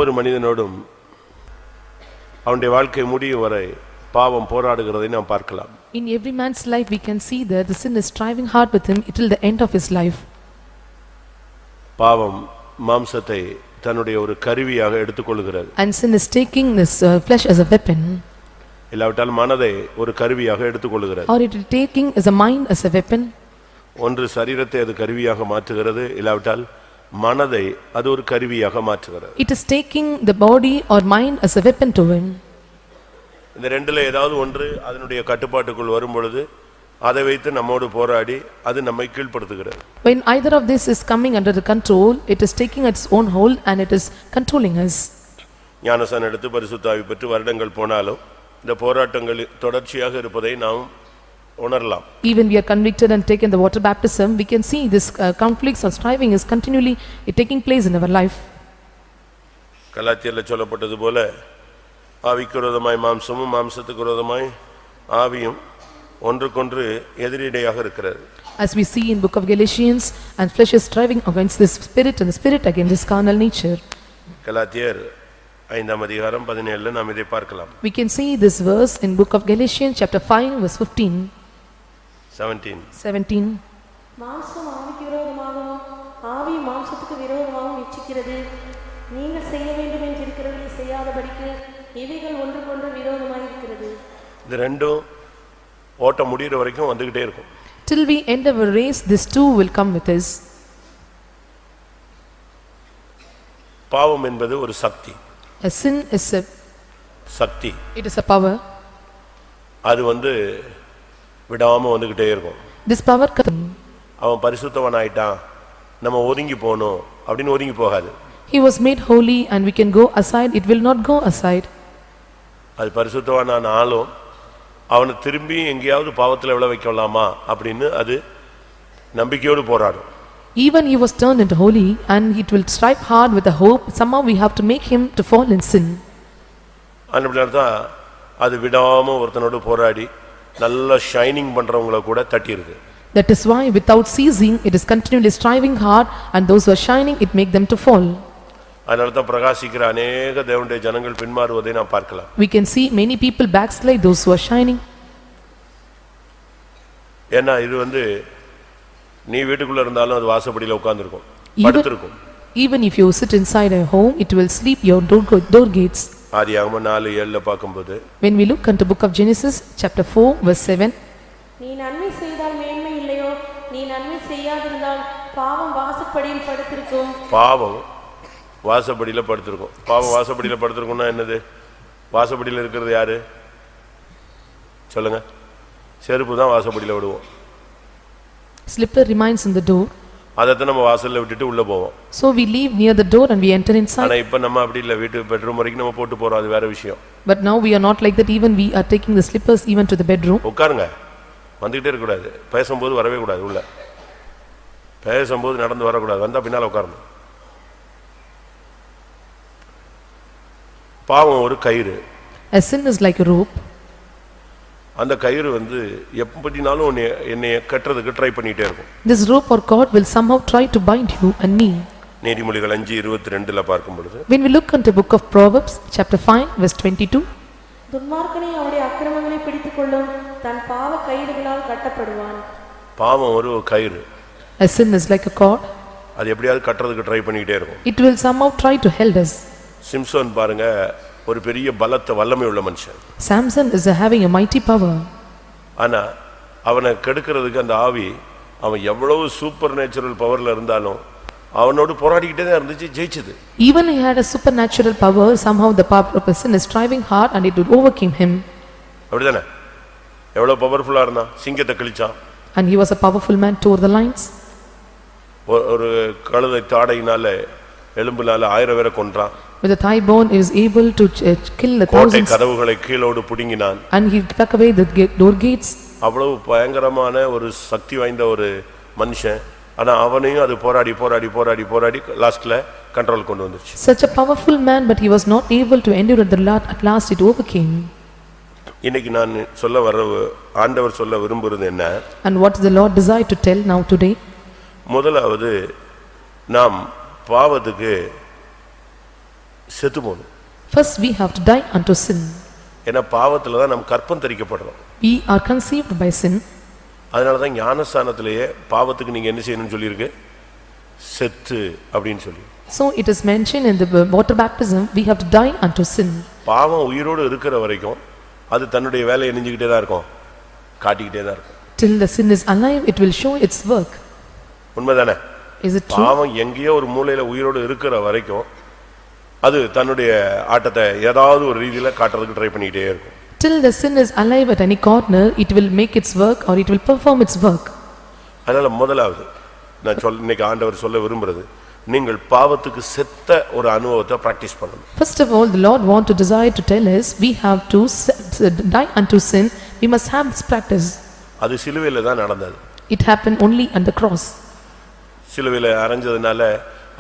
ஒவ்வொரு மனிதனோடும் அவனுடைய வாழ்க்கை முடியும் வரை பாவம் போராடுகிறதை நாம் பார்க்கலாம். In every man's life we can see that the sin is striving hard with him till the end of his life. பாவம் மாம்சத்தை தன்னுடைய ஒரு கருவியாக எடுத்துக்கொள்கிறது. And sin is taking this flesh as a weapon. இல்லாவிட்டால் மனதை ஒரு கருவியாக எடுத்துக்கொள்கிறது. Or it is taking as a mind as a weapon. ஒன்று சரீரத்தை அது கருவியாக மாற்றுகிறது, இல்லாவிட்டால் மனதை அது ஒரு கருவியாக மாற்றுகிறது. It is taking the body or mind as a weapon to him. இந்த ரெண்டுல ஏதாவது ஒன்று அதனுடைய கட்டுப்பாட்டுக்குள் வரும் பொழுது அதை வைத்து நம்மோடு போராடி அது நம்மை கீழ்ப்படுத்துகிறது. When either of this is coming under the control, it is taking its own hold and it is controlling us. ஞானஸ்நானம் எடுத்து பரிசுத்த ஆவி பெற்று வருடங்கள் போனாலும் இந்த போராட்டங்கள் தொடர்ச்சியாக இருப்பதை நாம் உணரலாம். Even we are convicted and taken the water baptism, we can see this conflicts or striving is continually taking place in our life. கலாத்தியர்ல சொல்லப்பட்டது போல ஆவிக்கு விரோதமாய் மாம்சமும் மாம்சத்துக்கு விரோதமாய் ஆவியும் ஒன்றுக்கொன்று எதிரிடையாக இருக்கிறது. As we see in book of Galatians, and flesh is striving against this spirit and the spirit against this carnal nature. கலாத்தியர் 5ஆம் அதிகாரம் 17ல நாம் இதை பார்க்கலாம். We can see this verse in book of Galatians chapter 5 verse 17. மாம்சம் ஆவிக்கு விரோதமாகவும் ஆவி மாம்சத்துக்கு விரோதமாகவும் இச்சிக்கிறது. நீங்கள் செய்ய வேண்டும் என்று இருக்கிறவர்களை செய்யாதபடிக்கு இவைகள் ஒன்றுக்கொன்று விரோதமாக இருக்கிறது. இந்த ரெண்டும் ஓட்ட முடிகிற வரைக்கும் வந்துகிட்டே இருக்கும். Till we end our race, this too will come with us. பாவம் என்பது ஒரு சக்தி. A sin is a Sakthi. It is a power. அது விடாம வந்துகிட்டே இருக்கும். This power அவன் பரிசுத்தவன் ஆயிட்டான், நம்ம ஒதுங்கி போணும் அப்படின்னு ஒதுங்கி போகாது. He was made holy and we can go aside, it will not go aside. அது பரிசுத்தவனான ஆளும் அவனை திரும்பி எங்கேயாவது பாவத்தில் விழ வைக்கலாமா அப்படின்னு அது நம்பிக்கையோடு போராடும். Even he was turned into holy and it will strive hard with the hope somehow we have to make him to fall in sin. அப்படிதான் அது விடாம ஒருத்தனோடு போராடி நல்ல ஷைனிங் பண்றவங்கள கூட தட்டி இருக்கு. That is why without ceasing it is continually striving hard and those who are shining it make them to fall. அதனால தான் பிரகாசிக்கிற अनेक தேவனுடைய ஜனங்கள் பின்மாறுவதை நாம் பார்க்கலாம். We can see many people backslide those who are shining. ஏன்னா இது நீ வீட்டுக்குள்ள இருந்தாலும் அது வாசப்படியில உட்கார்ந்திருக்கும், படுத்திருக்கும். Even if you sit inside a home it will sleep your door gates. ஆதியாகமம் 4:7ல பாக்கும்போது When we look into book of Genesis chapter 4 verse 7, நீ நன்மை செய்தால் மேன்மை இல்லையோ, நீ நன்மை செய்யாதிருந்தால் பாவம் வாசப்படியில் படுத்திருக்கும். பாவம் வாசப்படியில படுத்திருக்கும். பாவம் வாசப்படியில படுத்திருக்கும்னா என்னது? வாசப்படியில இருக்கிறது யாரு சொல்லுங்க? செருப்பு தான் வாசப்படியில விடுவோம். Slipper remains in the door. அதத்தான் நம்ம வாசல்ல விட்டுட்டு உள்ள போவோம். So we leave near the door and we enter inside. ஆனா இப்ப நம்ம அப்படி இல்ல, வீட்டு பெட்ரூம் வரைக்கும் நம்ம போட்டு போறோம், அது வேற விஷயம். But now we are not like that, even we are taking the slippers even to the bedroom. உட்காருங்க, வந்துகிட்டே இருக்க கூடாது. பேசும்போது வரவே கூடாது, உள்ள பேசும்போது நடந்து வரக்கூடாது, வந்தா பின்னால உட்காரணும். பாவம் ஒரு கயிறு. A sin is like a rope. அந்த கயிறு எப்படினாலும் என்னை கட்டறதுக்கு ட்ரை பண்ணிட்டே இருக்கும். This rope or cord will somehow try to bind you and me. நீதிமொழிகள் 5:22ல பார்க்கும் பொழுது, When we look into book of Proverbs chapter 5 verse 22, துன்மார்க்கனை அவருடைய அக்கிரமங்களை பிடித்துக்கொள்ளும், தன் பாவ கயிறுகளால் கட்டப்படுவான். பாவம் ஒரு கயிறு. A sin is like a cord. அது எப்படியாவது கட்டறதுக்கு ட்ரை பண்ணிட்டே இருக்கும். It will somehow try to hold us. Samson பாருங்க, ஒரு பெரிய பலத்த வல்லமை உள்ள மனுஷன். Samson is having a mighty power. ஆனா அவனை கெடுக்கிறதுக்கு அந்த ஆவி, அவன் எவ்வளவு சூப்பர் நேச்சுரல் பவர்ல இருந்தாலும் அவனோடு போராடிக்கிட்டே தான் இருந்துச்சு, ஜெயிச்சது. Even he had a supernatural power, somehow the power of a sin is striving hard and it would overcome him. அப்படிதானே? எவ்வளவு பவர்ஃபுல்லா இருந்தான், சிங்கத்தை கிழிச்சான். And he was a powerful man, tore the lions. ஒரு கழுதை தாடையினால எலும்புனால 1000 பேரை கொன்றான். With a thigh bone he was able to kill the கோட்டை thousands. கதவுகளை கீழோடு புடுங்கினான். And he took away the door gates. அவ்வளவு பயங்கரமான ஒரு சக்தி வாய்ந்த ஒரு மனுஷன். ஆனா அவனையும் அது போராடி லாஸ்ட்ல கண்ட்ரோல் கொண்டு வந்துருச்சு. Such a powerful man, but he was not able to endure at last it overcame. இன்னைக்கு நான் சொல்ல வர ஆண்டவர் சொல்ல விரும்புறது என்ன? And what the Lord desired to tell now today? முதலாவது நாம் பாவத்துக்கு செத்து போகணும். First we have to die unto sin. ஏன்னா பாவத்துல தான் நம்ம கற்பம் தரிக்கப்படுறோம். We are conceived by sin. அதனாலதான் ஞானஸ்தானத்திலேயே பாவத்துக்கு நீங்க என்ன செய்யணும்னு சொல்லியிருக்கு, செத்து அப்படின்னு சொல்லி. So it is mentioned in the water baptism, we have to die unto sin. பாவம் உயிரோடு இருக்கிற வரைக்கும் அது தன்னுடைய வேலையை நெஞ்சுக்கிட்டே தான் இருக்கும், காட்டிக்கிட்டே தான் இருக்கும். Till the sin is alive, it will show its work. உண்மைதானே? Is it true? பாவம் எங்கேயோ ஒரு மூலையில உயிரோடு இருக்கிற வரைக்கும் அது தன்னுடைய ஆட்டத்தை ஏதாவது ஒரு ரீதியில காட்டுறதுக்கு ட்ரை பண்ணிக்கிட்டே இருக்கும். Till the sin is alive at any corner, it will make its work or it will perform its work. அதனால முதலாவது நான் இன்னைக்கு ஆண்டவர் சொல்ல விரும்புறது, நீங்கள் பாவத்துக்கு செத்த ஒரு அனுபவத்தை பிராக்டிஸ் பண்ணணும். First of all, the Lord want to desire to tell us, we have to die unto sin. We must have this practice. அது சிலுவையில தான் நடந்தது. It happened only on the cross. சிலுவையில அறைஞ்சதுனால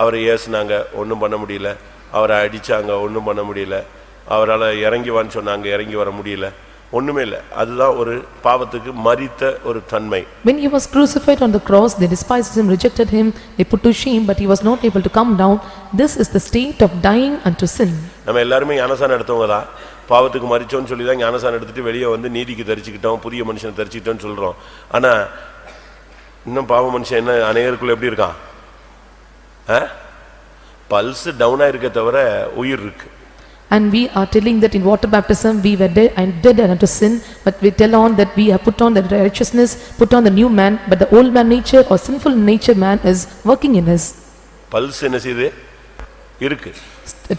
அவரை ஏசுனாங்க, ஒன்றும் பண்ண முடியல. அவரை அடிச்சாங்க, ஒன்றும் பண்ண முடியல. அவரால் இறங்கி வான்னு சொன்னாங்க, இறங்கி வர முடியல. ஒண்ணுமே இல்லை. அதுதான் ஒரு பாவத்துக்கு மரித்த ஒரு தன்மை. When he was crucified on the cross, they despised him, rejected him, they put to shame, but he was not able to come down. This is the state of dying unto sin. நம்ம எல்லாருமே ஞானசானம் எடுத்தவங்க தான். பாவத்துக்கு மரிச்சோன்னு சொல்லி தான் ஞானசானம் எடுத்துட்டு வெளியே வந்து நீதிக்கு தரிச்சுக்கிட்டோம், புதிய மனுஷனை தரிச்சுக்கிட்டோம்னு சொல்றோம். ஆனா இன்னும் பாவ மனுஷன் என்ன அநேகருக்குள்ள எப்படி இருக்கான்? பல்ஸ் டவுனா இருக்க தவிர உயிர் இருக்கு. And we are telling that in water baptism we were dead unto sin, but we tell on that we have put on the righteousness, put on the new man, but the old man nature or sinful nature man is working in us. Pulse என்ன செய்யுது? இருக்கு.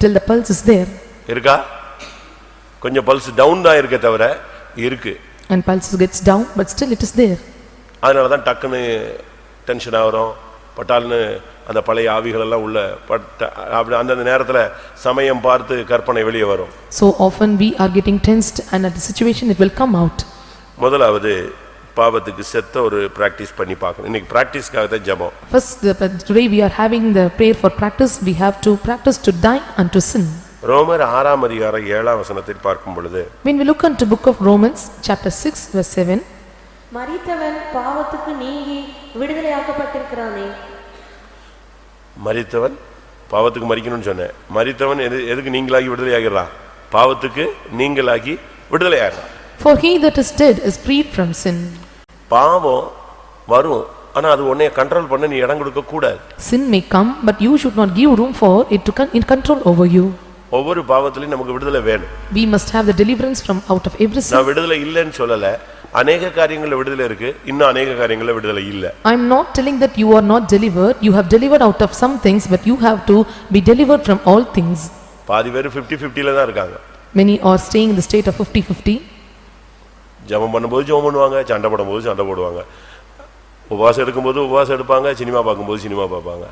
Till the pulse is there. இருக்கா? கொஞ்சம் pulse down தான் இருக்க தவிர இருக்கு. And pulse gets down, but still it is there. அதனால தான் டக்குன்னு டென்ஷன் ஆகிறோம், பட்டால்னு அந்த பழைய ஆவிகள் எல்லாம் உள்ள அப்படி அந்த நேரத்துல சமயம் பார்த்து கற்பனை வெளியே வரும். So often we are getting tensed and at the situation it will come out. முதலாவது பாவத்துக்கு செத்த ஒரு பிராக்டிஸ் பண்ணி பார்க்கணும். இன்னைக்கு பிராக்டிஸ்க்காக தான் ஜெபம். First, today we are having the prayer for practice. We have to practice to die unto sin. ரோமர் 6 அதிகாரம் 7 வசனத்தை பார்க்கும் பொழுது, When we look into book of Romans chapter 6 verse 7, மரித்தவன் பாவத்துக்கு நீங்கி விடுதலையாக்கப்பட்டிருக்கிறானே. மரித்தவன் பாவத்துக்கு மரிக்கணும்னு சொன்னேன். மரித்தவன் எதுக்கு நீங்களாகி விடுதலை ஆகிறான்? பாவத்துக்கு நீங்களாகி விடுதலை ஆகிறான். For he that is dead is freed from sin. பாவம் வரும், ஆனா அது உன்னை கண்ட்ரோல் பண்ண நீ இடம் கொடுக்க கூடாது. Sin may come, but you should not give room for it to control over you. ஒவ்வொரு பாவத்திலையும் நமக்கு விடுதலை வேணும். We must have the deliverance from out of every sin. நான் விடுதலை இல்லைன்னு சொல்லல, அநேக காரியங்கள்ல விடுதலை இருக்கு, இன்னும் அநேக காரியங்கள்ல விடுதலை இல்ல. I am not telling that you are not delivered. You have delivered out of some things, but you have to be delivered from all things. பாதி பேர் 50-50ல தான் இருக்காங்க. Many are staying in the state of 50-50. ஜெபம் பண்ணும்போது ஜெபம் பண்ணுவாங்க, சண்டை போடும்போது சண்டை போடுவாங்க. உபவாசம் எடுக்கும்போது உபவாசம் எடுப்பாங்க, சினிமா பார்க்கும்போது சினிமா பார்ப்பாங்க.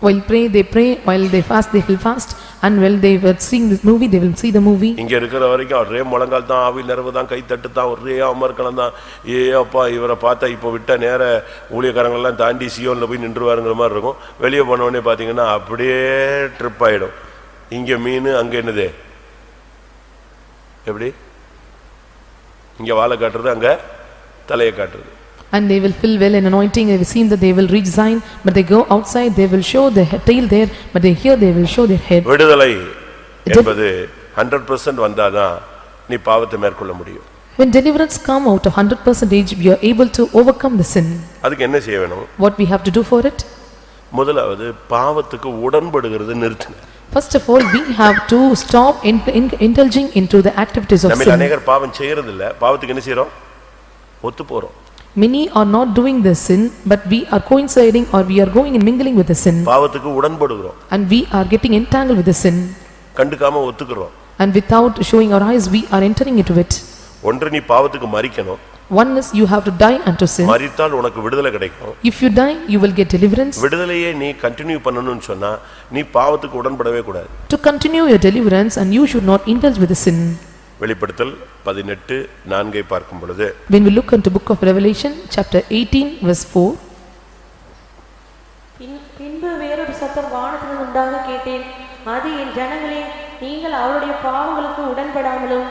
While they pray, while they fast, they will fast, and while they were seeing this movie, they will see the movie. இங்க இருக்கிற வரைக்கும் ஒரே முழங்கால் தான், ஆவி நிறைவு தான், கை தட்டு தான், ஒரே அமர்க்கலாம் தான். ஏ அப்பா இவரை பார்த்தா இப்போ விட்ட நேர ஊழியக்காரங்களெல்லாம் தாண்டி சியோன்ல போய் நின்றுவாருங்கிற மாதிரி இருக்கும். வெளியே போன உடனே பார்த்தீங்கன்னா அப்படியே ட்ரிப் ஆயிடும். இங்க மீன், அங்க என்னது? எப்படி? இங்க வாழை காட்டுறது, அங்க தலையை காட்டுறது. And they will fill well in anointing. They will seem that they will reach Zion, but they go outside, they will show their tail there, but they here they will show their head. விடுதலை என்பது 100% வந்தாதான் நீ பாவத்தை மேற்கொள்ள முடியும். When deliverance come out of 100%, we are able to overcome the sin. அதுக்கு என்ன செய்ய வேணும்? What we have to do for it? முதலாவது பாவத்துக்கு உடன்படுகிறது நிறுத்துங்க. First of all, we have to stop indulging into the activities of நம்ம sin. அநேகர் பாவம் செய்யறது இல்ல, பாவத்துக்கு என்ன செய்றோம்? ஒத்து போறோம். Many are not doing the sin, but we are coinciding or we are going and mingling with the sin. பாவத்துக்கு உடன்படுகிறோம். And we are getting entangled with the sin. கண்டுக்காம ஒத்துக்குறோம். And without showing our eyes, we are entering into it. ஒன்று நீ பாவத்துக்கு மரிக்கணும். One is you have to die unto sin. மரித்தால் உனக்கு விடுதலை கிடைக்கும். If you die, you will get deliverance. விடுதலையே நீ continue பண்ணணும்னு சொன்னா நீ பாவத்துக்கு உடன்படவே கூடாது. To continue your deliverance, and you should not indulge with the sin. வெளிப்படுத்தல் 18:4 பார்க்கும் பொழுது, When we look into book of Revelation chapter 18 verse 4, பின்பு வேறொரு சத்தம் வானத்திலிருந்து உண்டாக கேட்டேன். அது என் ஜனங்களே, நீங்கள் அவளுடைய பாவங்களுக்கு உடன்படாமலும்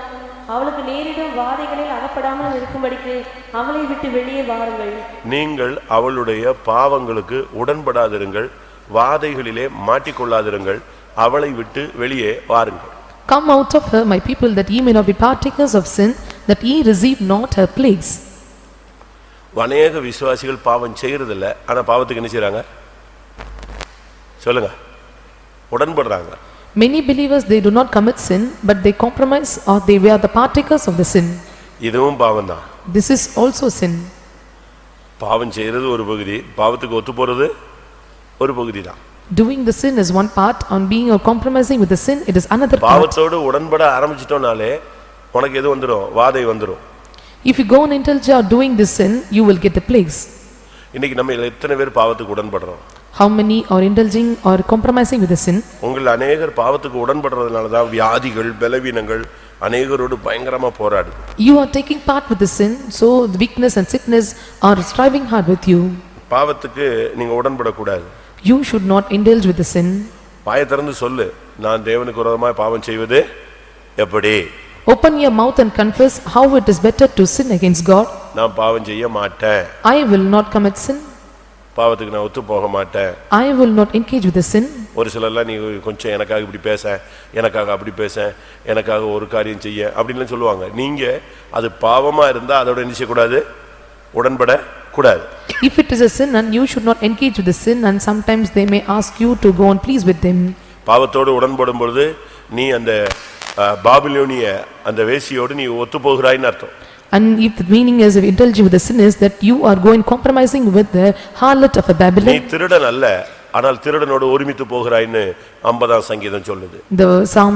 அவளுக்கு நேரிடும் வாதைகளில் அகப்படாமலும் இருக்கும்படிக்கு அவளை விட்டு வெளியே வாருங்கள். நீங்கள் அவளுடைய பாவங்களுக்கு உடன்படாதிருங்கள், வாதைகளிலே மாட்டிக்கொள்ளாதிருங்கள், அவளை விட்டு வெளியே வாருங்கள். Come out of her, my people, that ye may not be partakers of sin, that ye receive not her plagues. அநேக விசுவாசிகள் பாவம் செய்யறதில்ல, ஆனா பாவத்துக்கு என்ன செய்றாங்க சொல்லுங்க? உடன்படுறாங்க. Many believers, they do not commit sin, but they compromise or they are the partakers of the sin. இதுவும் பாவம் தான். This is also sin. பாவம் செய்யறது ஒரு பகுதி, பாவத்துக்கு ஒத்து போறது ஒரு பகுதி தான். Doing the sin is one part, on being or compromising with the sin, it is another part. பாவத்தோடு உடன்பட ஆரம்பிச்சிட்டோம்னாலே உனக்கு எது வந்துரும்? வாதை வந்துரும். If you go and indulge or doing this sin, you will get the plagues. இன்னைக்கு நம்ம எத்தனை பேர் பாவத்துக்கு உடன்படுறோம்? How many are indulging or compromising with the sin? உங்கள் அநேகர் பாவத்துக்கு உடன்படுறதுனால தான் வியாதிகள், பலவீனங்கள் அநேகரோடு பயங்கரமா போராடுது. You are taking part with the sin, so the weakness and sickness are striving hard with you. பாவத்துக்கு நீங்க உடன்படக்கூடாது. You should not indulge with the sin. வாயை திறந்து சொல்லு, நான் தேவனுக்கு விரோதமாய் பாவம் செய்வது எப்படி? Open your mouth and confess how it is better to sin against God. நான் பாவம் செய்ய மாட்டேன். I will not commit sin. பாவத்துக்கு நான் ஒத்து போக மாட்டேன். I will not engage with the sin. ஒரு சிலர்லாம் நீ கொஞ்சம் எனக்காக இப்படி பேச, எனக்காக அப்படி பேச, எனக்காக ஒரு காரியம் செய்ய அப்படின்னு சொல்லுவாங்க. நீங்க அது பாவமா இருந்தா அதோட என்ன செய்யக்கூடாது? உடன்பட கூடாது. If it is a sin and you should not engage with the sin, and sometimes they may ask you to go and please with them. பாவத்தோடு உடன்படும் பொழுது நீ அந்த பாபிலோனிய அந்த வேசியோடு நீ ஒத்து போகிறாய்ன்னு அர்த்தம். And if the meaning is of indulging with the sin is that you are going compromising with the harlot of a நீ Babylon. திருடன் அல்ல, ஆனால் திருடனோடு ஒருமித்து போகிறாய்ன்னு 50ஆம் சங்கீதம் சொல்லுது. The Psalm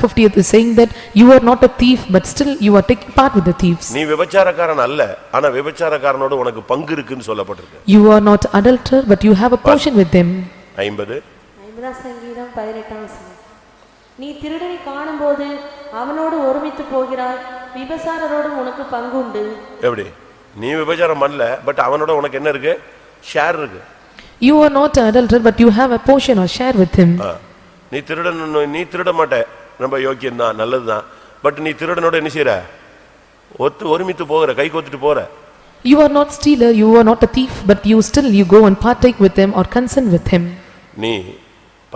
50th is saying that you are not a thief, but still you are taking part with the thieves. நீ விபச்சாரக்காரன் அல்ல, ஆனா விபச்சாரக்காரனோடு உனக்கு பங்கு இருக்குன்னு சொல்லப்பட்டிருக்கு. You are not adulterer, but you have a portion with them. 50ஆம் சங்கீதம் 18ஆம் வசனம். நீ திருடனை காணும்போது அவனோடு ஒருமித்து போகிறாய், விபசாரரோடும் உனக்கு பங்கு உண்டு. எப்படி? நீ விபச்சாரம் பண்ணல, பட் அவனோட உனக்கு என்ன இருக்கு? ஷேர் இருக்கு. You are not an adulterer, but you have a portion or share with him. நீ திருட மாட்ட, ரொம்ப யோக்கியம் தான், நல்லதுதான். பட் நீ திருடனோட என்ன செய்யற? ஒருமித்து போகிற, கை கோத்துட்டு போற. You are not stealer, you are not a thief, but you still you go and partake with them or consent with him. நீ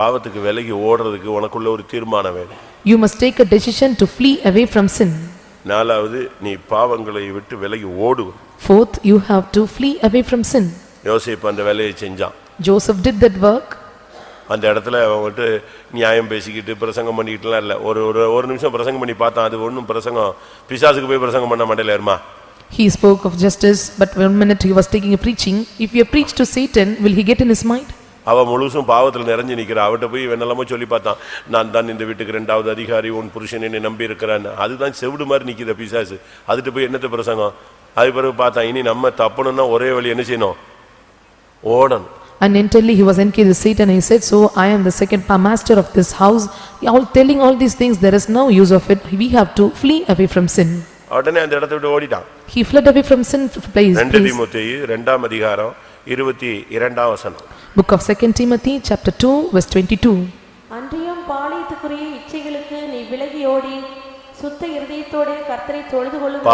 பாவத்துக்கு விலகி ஓடுறதுக்கு உனக்குள்ள ஒரு தீர்மானம் வேணும். You must take a decision to flee away from sin. நாலாவது, நீ பாவங்களை விட்டு விலகி ஓடு. Fourth, you have to flee away from sin. யோசேப்பு அந்த வேலையை செஞ்சான். Joseph did that work. அந்த இடத்துல அவன் வந்து நியாயம் பேசிக்கிட்டு பிரசங்கம் பண்ணிக்கிட்டுலாம் இல்லை. ஒரு நிமிஷம் பிரசங்கம் பண்ணி பார்த்தான். அது ஒன்றும் பிரசங்கம் பிசாசுக்கு போய் பிரசங்கம் பண்ண மண்டையில ஏறுமா? He spoke of justice, but 1 minute he was taking a preaching. If you preach to Satan, will he get in his mind? அவ முழுசும் பாவத்தில் நிறைஞ்சு நிற்கிறா. அவட்ட போய் என்னெல்லாமோ சொல்லி பார்த்தான். நான் தான் இந்த வீட்டுக்கு 2வது அதிகாரி, உன் புருஷன் என்னை நம்பி இருக்கிறான்னு. அதுதான் செவிடு மாதிரி நிற்கிற பிசாசு. அதுட்டு போய் என்னத்த பிரசங்கம்? அது பிறகு பார்த்தான், இனி நம்ம தப்பணும்னா ஒரே வழி என்ன செய்யணும்? ஓடணும். And entirely he was engaged with Satan. He said, so I am the second master of this house. All telling all these things, there is no use of it. We have to flee away from sin. உடனே அந்த இடத்தை விட்டு ஓடிட்டான். He fled away from sin place. 2 தீமோத்தேயு 2ஆம் அதிகாரம் 22ஆம் வசனம். Book of 2 Timothy chapter 2 verse 22. அன்றியும் பாலியத்துக்குரிய இச்சைகளுக்கு நீ விலகி ஓடி சுத்த இருதயத்தோடே கர்த்தரை தொழுது கொள்ளும்.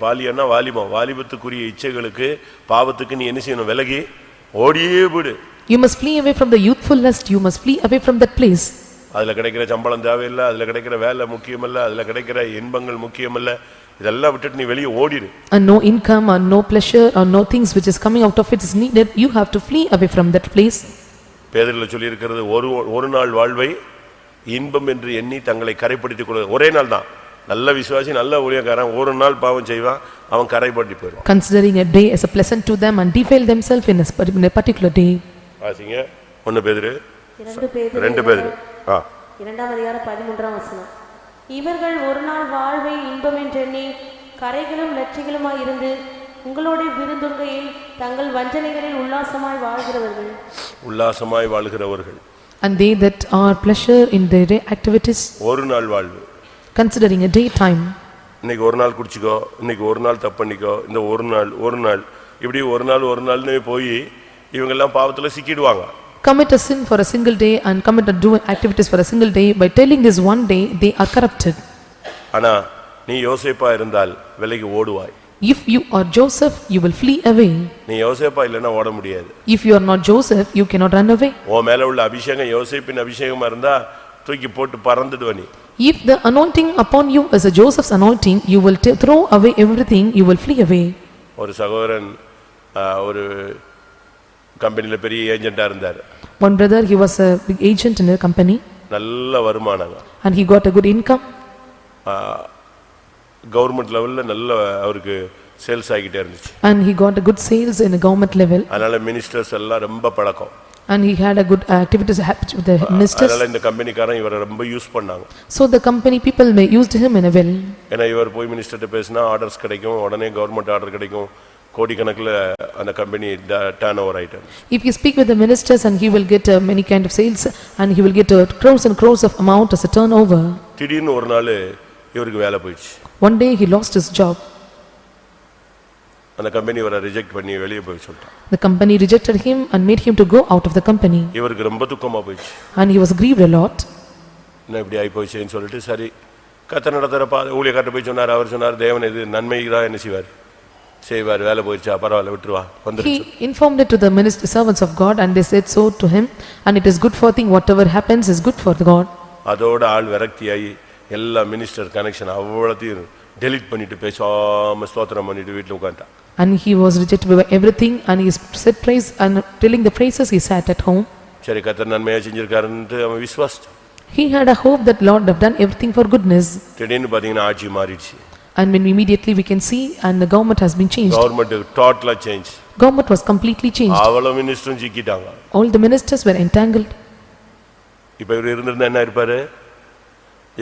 பாலியன்னா வாலிபம், வாலிபத்துக்குரிய இச்சைகளுக்கு, பாவத்துக்கு நீ என்ன செய்யணும்? விலகி ஓடியே விடு. You must flee away from the youthful lust. You must flee away from that place. அதுல கிடைக்கிற சம்பளம் தேவையில்லை, அதுல கிடைக்கிற வேலை முக்கியமல்ல, அதுல கிடைக்கிற இன்பங்கள் முக்கியமல்ல. இதெல்லாம் விட்டுட்டு நீ வெளியே ஓடிடு. And no income or no pleasure or no things which is coming out of it is needed. You have to flee away from that place. பேதுருல சொல்லி இருக்கிறது, ஒரு நாள் வாழ்வை இன்பம் என்று எண்ணி தங்களை கரைப்படுத்திக் கொள்ள. ஒரே நாள் தான். நல்ல விசுவாசி, நல்ல ஊழியக்காரன் ஒரு நாள் பாவம் செய்வான், அவன் கரைப்படுத்தி போயிடுவான். Considering a day as a pleasant to them and defile themselves in a particular day. வாசிங்க 1 பேதுரு 2 பேதுரு 2ஆம் அதிகாரம் 13ஆம் வசனம். இவர்கள் ஒரு நாள் வாழ்வை இன்பம் என்றெண்ணி கரைகளும் லட்சிகளுமாய் இருந்து உங்களோட விருந்துங்கையில் தங்கள் வஞ்சனைகளில் உல்லாசமாய் வாழ்கிறவர்கள். And they that are pleasure in their activities. ஒரு நாள் வாழ்வு. Considering a day time. இன்னைக்கு ஒரு நாள் குடிச்சுக்கோ, இன்னைக்கு ஒரு நாள் தப்பு பண்ணிக்கோ, இந்த ஒரு நாள் இப்படி ஒரு நாள்னு போய் இவங்க எல்லாம் பாவத்துல சிக்கிடுவாங்க. Commit a sin for a single day and commit a do activities for a single day. By telling this one day, they are corrupted. ஆனா நீ யோசேப்பா இருந்தால் விலகி ஓடுவாய். If you are Joseph, you will flee away. நீ யோசேப்பா இல்லைன்னா ஓட முடியாது. If you are not Joseph, you cannot run away. உன் மேல உள்ள அபிஷேகம் யோசேப்பின் அபிஷேகமா இருந்தா தூக்கி போட்டு பறந்துடுவ நீ. If the anointing upon you is a Joseph's anointing, you will throw away everything, you will flee away. ஒரு சகோதரன் ஒரு கம்பெனில பெரிய ஏஜென்ட்டா இருந்தார். One brother, he was a big agent in a company. நல்ல வருமானம். And he got a good income. Government லெவல்ல நல்ல அவருக்கு சேல்ஸ் ஆகிட்டே இருந்துச்சு. And he got a good sales in a government level. அதனால மினிஸ்டர்ஸ் எல்லாம் ரொம்ப பழக்கம். And he had a good activities with the ministers. அதனால இந்த கம்பெனிக்காரன் இவரை ரொம்ப யூஸ் பண்ணாங்க. So the company people may used him in a well. ஏன்னா இவர் போய் மினிஸ்டர்ட்ட பேசினா ஆர்டர்ஸ் கிடைக்கும், உடனே கவர்மெண்ட் ஆர்டர் கிடைக்கும், கோடிக்கணக்கில் அந்த கம்பெனி டர்ன் ஓவர் ஆயிட்டு. If you speak with the ministers and he will get many kind of sales and he will get crores and crores of amount as a turnover. திடீர்னு ஒரு நாள் இவருக்கு வேலை போயிடுச்சு. One day he lost his job. அந்த company இவரை reject பண்ணி வெளியே போய் சொல்லிட்டான். The company rejected him and made him to go out of the company. இவருக்கு ரொம்ப துக்கமா போயிடுச்சு. And he was grieved a lot. என்ன இப்படி ஆகி போயிடுச்சேன்னு சொல்லிட்டு சரி கர்த்தர் நடத்துறப்ப ஊழியக்காரர் போய் சொன்னார். அவர் சொன்னார் தேவன் இது நன்மைதான் என்ன செய்வார், வேலை போயிடுச்சா பரவாயில்ல விட்டுருவா வந்துருச்சு. He informed it to the minister servants of God and they said so to him, and it is good for thing whatever happens is good for God. அதோட ஆள் விரக்தியாகி எல்லா மினிஸ்டர் கனெக்ஷன் அவ்வளோத்தையும் டெலீட் பண்ணிட்டு பேசாம ஸ்தோத்திரம் பண்ணிட்டு வீட்டில் உட்காந்துட்டான். And he was rejected by everything and he said praise and telling the praises he sat at home. சரி கர்த்தர் நன்மையா செஞ்சிருக்காருன்னு அவன் விசுவாசிச்சான். He had a hope that Lord have done everything for goodness. திடீர்னு பாத்தீங்கன்னா ஆட்சி மாறிடுச்சு. And when immediately we can see and the government has been changed. Government டோட்டலா change. Government was completely changed. அவ்வளவு மினிஸ்டரும் சிக்கிட்டாங்க. All the ministers were entangled. இப்போ இவர் இருந்திருந்தா என்ன இருப்பாரு?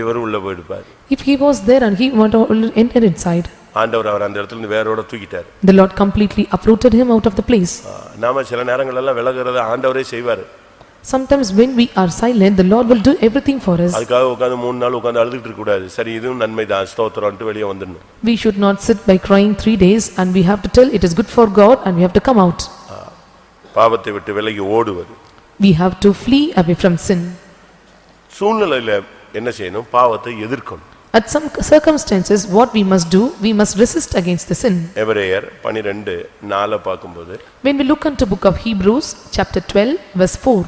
இவரும் உள்ள போயிருப்பாரு. If he was there and he went enter inside. ஆண்டவர் அவர் அந்த இடத்துல இருந்து வேரோட தூக்கிட்டார். The Lord completely uprooted him out of the place. நாம சில நேரங்கள் எல்லாம் விலகுறத ஆண்டவரே செய்வாரு. Sometimes when we are silent, the Lord will do everything for us. அதுக்காக உட்கார்ந்து 3 நாள் உட்கார்ந்து அழுதுட்டு இருக்க கூடாது. சரி இதுவும் நன்மைதான் ஸ்தோத்திரம்னு வெளியே வந்துடணும். We should not sit by crying 3 days and we have to tell it is good for God and we have to come out. பாவத்தை விட்டு விலகி ஓடுவது. We have to flee away from sin. சூழ்நிலையில என்ன செய்யணும்? பாவத்தை எதிர்க்கணும். At some circumstances what we must do, we must resist against the sin. எபிரேயர் 12:4 பாக்கும்போது When we look into book of Hebrews chapter 12 verse 4.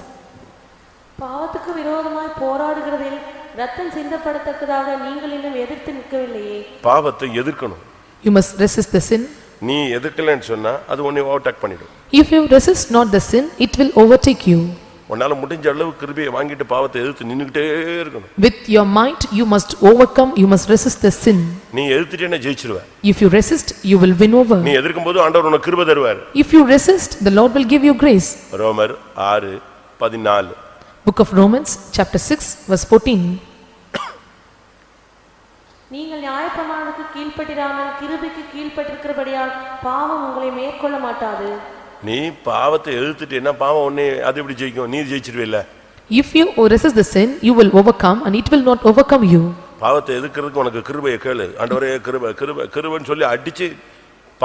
பாவத்துக்கு விரோதமாய் போராடுகிறதில் ரத்தம் சிந்தப்படத்தக்கதாக நீங்கள் இன்னும் எதிர்த்து நிற்கவில்லையே. பாவத்தை எதிர்க்கணும். You must resist the sin. நீ எதிர்க்கலன்னு சொன்னா அது உன்னை ஓவர்டேக் பண்ணிடும். If you resist not the sin, it will overtake you. உன்னால முடிஞ்ச அளவு கிருபையை வாங்கிட்டு பாவத்தை எதிர்த்து நின்னுக்கிட்டே இருக்கணும். With your might you must overcome, you must resist the sin. நீ எதிர்த்துட்டேன்னா ஜெயிச்சிருவ. If you resist, you will win over. நீ எதிர்க்கும்போது ஆண்டவர் உனக்கு கிருபை தருவார். If you resist, the Lord will give you grace. ரோமர் 6:14. Book of Romans chapter 6 verse 14. நீங்கள் நியாயப்பிரமாணத்துக்கு கீழ்ப்பட்டிராமல் கிருபைக்கு கீழ்ப்பட்டிருக்கிறபடியால் பாவம் உங்களை மேற்கொள்ள மாட்டாது. நீ பாவத்தை எதிர்த்துட்டேன்னா பாவம் உன்னை அது எப்படி ஜெயிக்கும்? நீ ஜெயிச்சிருவில்ல. If you resist the sin, you will overcome and it will not overcome you. பாவத்தை எதிர்க்கிறதுக்கு உனக்கு கிருபையை கேளு. ஆண்டவரே கிருபை கிருபை கிருபைன்னு சொல்லி அடிச்சு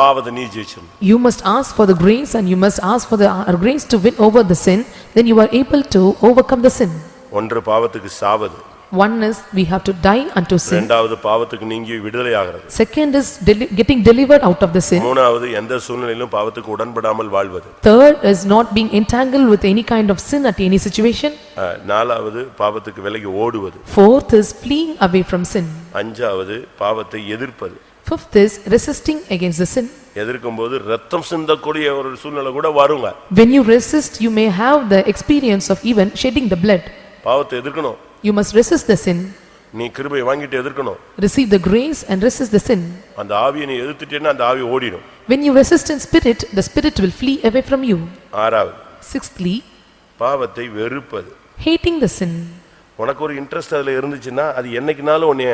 பாவத்தை நீ ஜெயிச்சிரு. You must ask for the grace and you must ask for the grace to win over the sin, then you are able to overcome the sin. ஒன்று பாவத்துக்கு சாவது. One is we have to die unto sin. இரண்டாவது பாவத்துக்கு நீங்கி விடுதலை ஆகிறது. Second is getting delivered out of the sin. மூணாவது எந்த சூழ்நிலையிலும் பாவத்துக்கு உடன்படாமல் வாழ்வது. Third is not being entangled with any kind of sin at any situation. நாலாவது பாவத்துக்கு விலகி ஓடுவது. Fourth is fleeing away from sin. அஞ்சாவது பாவத்தை எதிர்ப்பது. Fifth is resisting against the sin. எதிர்க்கும்போது ரத்தம் சிந்தக்கூடிய ஒரு சூழ்நிலை கூட வருங்க. When you resist, you may have the experience of even shedding the blood. பாவத்தை எதிர்க்கணும். You must resist the sin. நீ கிருபையை வாங்கிட்டு எதிர்க்கணும். Receive the grace and resist the sin. அந்த ஆவியை நீ எதிர்த்துட்டேன்னா அந்த ஆவி ஓடிடும். When you resist in spirit, the spirit will flee away from you. ஆறாவது Sixthly, பாவத்தை வெறுப்பது. hating the sin. உனக்கு ஒரு இன்ட்ரெஸ்ட் அதுல இருந்துச்சுன்னா அது என்னைக்குனாலும் உன்னை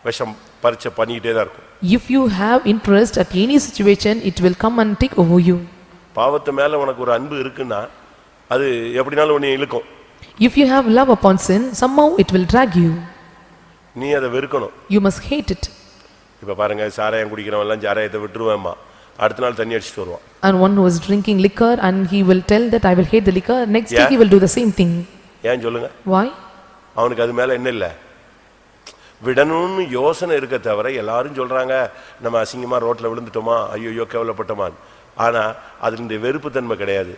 விஷம் பரிச்சை பண்ணிக்கிட்டே தான் இருக்கும். If you have interest at any situation, it will come and take over you. பாவத்து மேல உனக்கு ஒரு அன்பு இருக்குன்னா அது எப்படினாலும் உன்னை இழுக்கும். If you have love upon sin, somehow it will drag you. நீ அதை வெறுக்கணும். You must hate it. இப்ப பாருங்க சாராயம் குடிக்கிறவன் எல்லாம் சாராயத்தை விட்டுருவேம்மா, அடுத்த நாள் தண்ணி அடிச்சிட்டு வருவான். And one who is drinking liquor and he will tell that I will hate the liquor, next day he will do the same thing. ஏன் சொல்லுங்க? Why? அவனுக்கு அது மேல என்ன இல்ல? விடணும்னு யோசனை இருக்க தவிர எல்லாரும் சொல்றாங்க நம்ம அசிங்கமா ரோட்ல விழுந்துட்டோமா ஐயோ கேவலப்பட்டோமா, ஆனா அதுல இந்த வெறுப்பு தன்மை கிடையாது.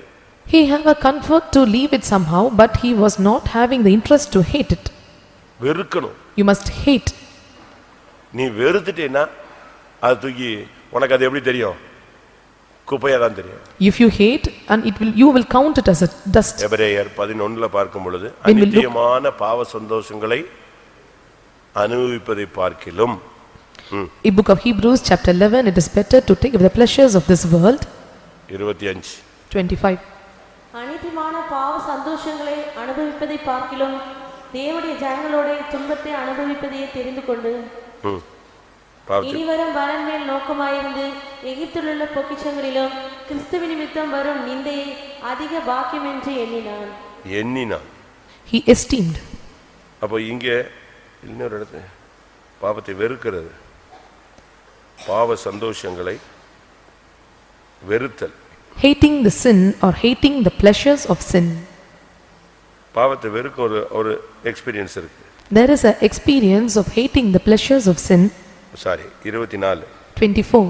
He have a comfort to leave it somehow, but he was not having the interest to hate it. வெறுக்கணும். You must hate. நீ வெறுத்துட்டேன்னா அது தூக்கி உனக்கு அது எப்படி தெரியும்? குப்பையா தான் தெரியும். If you hate, and you will count it as a dust. எபிரேயர் 11ல பார்க்கும் பொழுது அநித்தியமான பாவ சந்தோஷங்களை அனுபவிப்பதை பார்க்கிலும். In book of Hebrews chapter 11, it is better to take the pleasures of this world. 25. அநித்தியமான பாவ சந்தோஷங்களை அனுபவிப்பதை பார்க்கிலும் தேவனுடைய ஜனங்களோட துன்பத்தை அனுபவிப்பதையே தெரிந்து கொண்டு இனிவரும் பலன் மேல் நோக்கமாயிருந்து எகிப்திலுள்ள பொக்கிஷங்களிலும் கிறிஸ்துவ நிமித்தம் வரும் நிந்தையை அதிக பாக்கியம் என்று எண்ணினான். He esteemed. அப்போ இங்கே இன்னொரு இடத்துல பாவத்தை வெறுக்கிறது, பாவ சந்தோஷங்களை வெறுத்தல். Hating the sin or hating the pleasures of sin. பாவத்தை வெறுக்க ஒரு எக்ஸ்பீரியன்ஸ் இருக்கு. There is an experience of hating the pleasures of sin. 24.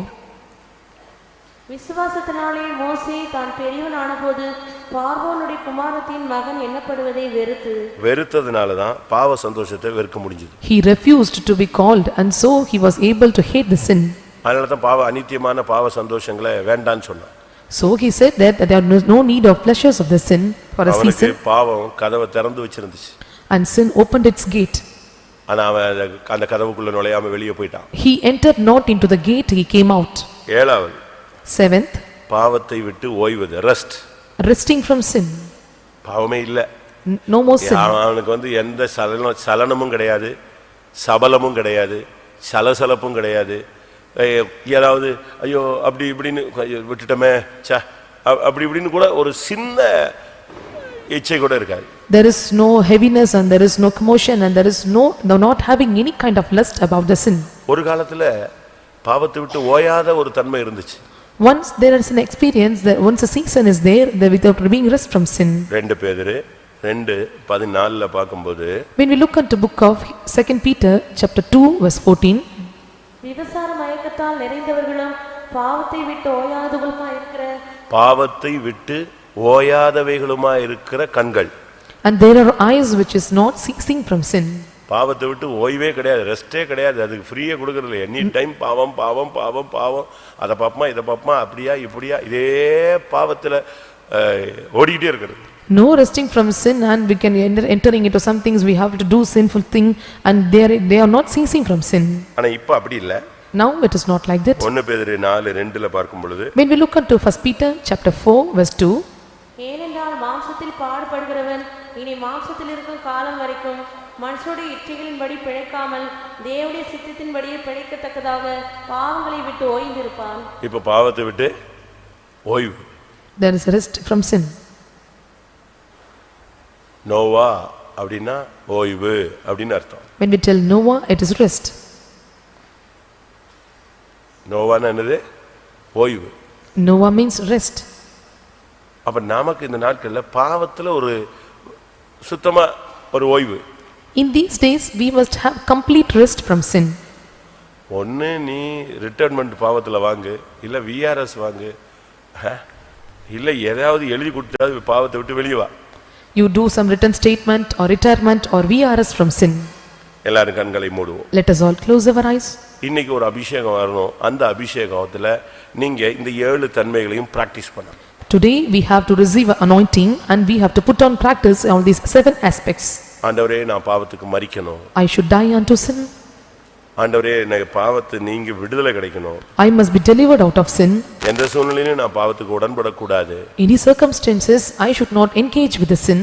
விசுவாசத்தினாலே மோசே தான் பெரியவனான போது பார்வோனுடைய குமாரத்தின் மகன் எண்ணப்படுவதை வெறுத்ததனால தான் பாவ சந்தோஷத்தை வெறுக்க முடிஞ்சது. He refused to be called, and so he was able to hate the sin. அதனால தான் பாவ அநித்தியமான பாவ சந்தோஷங்களை வேண்டான்னு சொன்னான். So he said that there was no need of pleasures of the sin for a season. அவனுக்கு பாவம் கதவை திறந்து வச்சிருந்துச்சு. And sin opened its gate. ஆனா அவன் அந்த கதவுக்குள்ள நுழையாம வெளியே போயிட்டான். He entered not into the gate, he came out. 7th, பாவத்தை விட்டு ஓய்வது, ரெஸ்ட். Resting from sin. பாவமே இல்ல. No more sin. அவனுக்கு எந்த சலனமும் கிடையாது, சபலமும் கிடையாது, சலசலப்பும் கிடையாது. ஏதாவது ஐயோ அப்படி இப்படின்னு விட்டுட்டமே அப்படி இப்படின்னு கூட ஒரு சின்ன இச்சை கூட இருக்காது. There is no heaviness and there is no commotion and there is not having any kind of lust about the sin. ஒரு காலத்துல பாவத்தை விட்டு ஓயாத ஒரு தன்மை இருந்துச்சு. Once there is an experience that once a season is there without being rest from sin. 2 பேதுரு 2:14 பாக்கும்போது when we look into book of 2 Peter chapter 2 verse 14, விபசார மயக்கத்தால் நிறைந்தவர்களும் பாவத்தை விட்டு ஓயாதவைகளுமா இருக்கிற கண்கள். and there are eyes which is not ceasing from sin. பாவத்தை விட்டு ஓய்வே கிடையாது, ரெஸ்டே கிடையாது, அதுக்கு ஃப்ரீயே கொடுக்கறது இல்லை. எனி டைம் பாவம் பாவம் பாவம் பாவம், அதை பாப்பமா இதை பாப்பமா, அப்படியா இப்படியா, இதே பாவத்துல ஓடிக்கிட்டே இருக்கிறது. No resting from sin, and we can entering into some things we have to do sinful thing, and they are not ceasing from sin. ஆனா இப்ப அப்படி இல்ல. Now it is not like that. 1 பேதுரு 4:2 பார்க்கும் பொழுது when we look into 1 Peter chapter 4 verse 2, ஏனென்றால் மாம்சத்தில் பாடுபடுகிறவன் இனி மாம்சத்தில் இருக்கும் காலம் வரைக்கும் மனுஷருடைய இச்சைகளின்படி பிழைக்காமல் தேவனுடைய சித்தத்தின்படியே பிழைக்கத்தக்கதாக பாவங்களை விட்டு ஓய்ந்திருப்பான். இப்ப பாவத்தை விட்டு ஓய்வு. there is rest from sin. Noah அப்படினா ஓய்வு அப்படின அர்த்தம். when we tell Noah, it is rest. நோவானா என்னது? ஓய்வு. Noah means rest. அப்ப நமக்கு இந்த நாட்கள்ல பாவத்துல ஒரு சுத்தமா ஒரு ஓய்வு. in these days we must have complete rest from sin. ஒண்ணு நீ ரிட்டையர்மென்ட் பாவத்துல வாங்கு, இல்ல விஆர்எஸ் வாங்கு, இல்ல ஏதாவது எழுதி கொடுத்தாது பாவத்தை விட்டு வெளிய வா. you do some written statement or retirement or VRS from sin. எல்லாரும் கண்களை மூடுவோம். let us all close our eyes. இன்னைக்கு ஒரு அபிஷேகம் வரணும். அந்த அபிஷேகத்துல நீங்க இந்த 7 தன்மைகளையும் பிராக்டீஸ் பண்ணணும். today we have to receive an anointing and we have to put on practice on these 7 aspects. ஆண்டவரே நான் பாவத்துக்கு மரிக்கணும். I should die unto sin. ஆண்டவரே எனக்கு பாவத்தை நீங்க விடுதலை கிடைக்கணும். I must be delivered out of sin. எந்த சூழ்நிலையிலும் நான் பாவத்துக்கு உடன்பட கூடாது. in these circumstances I should not engage with the sin.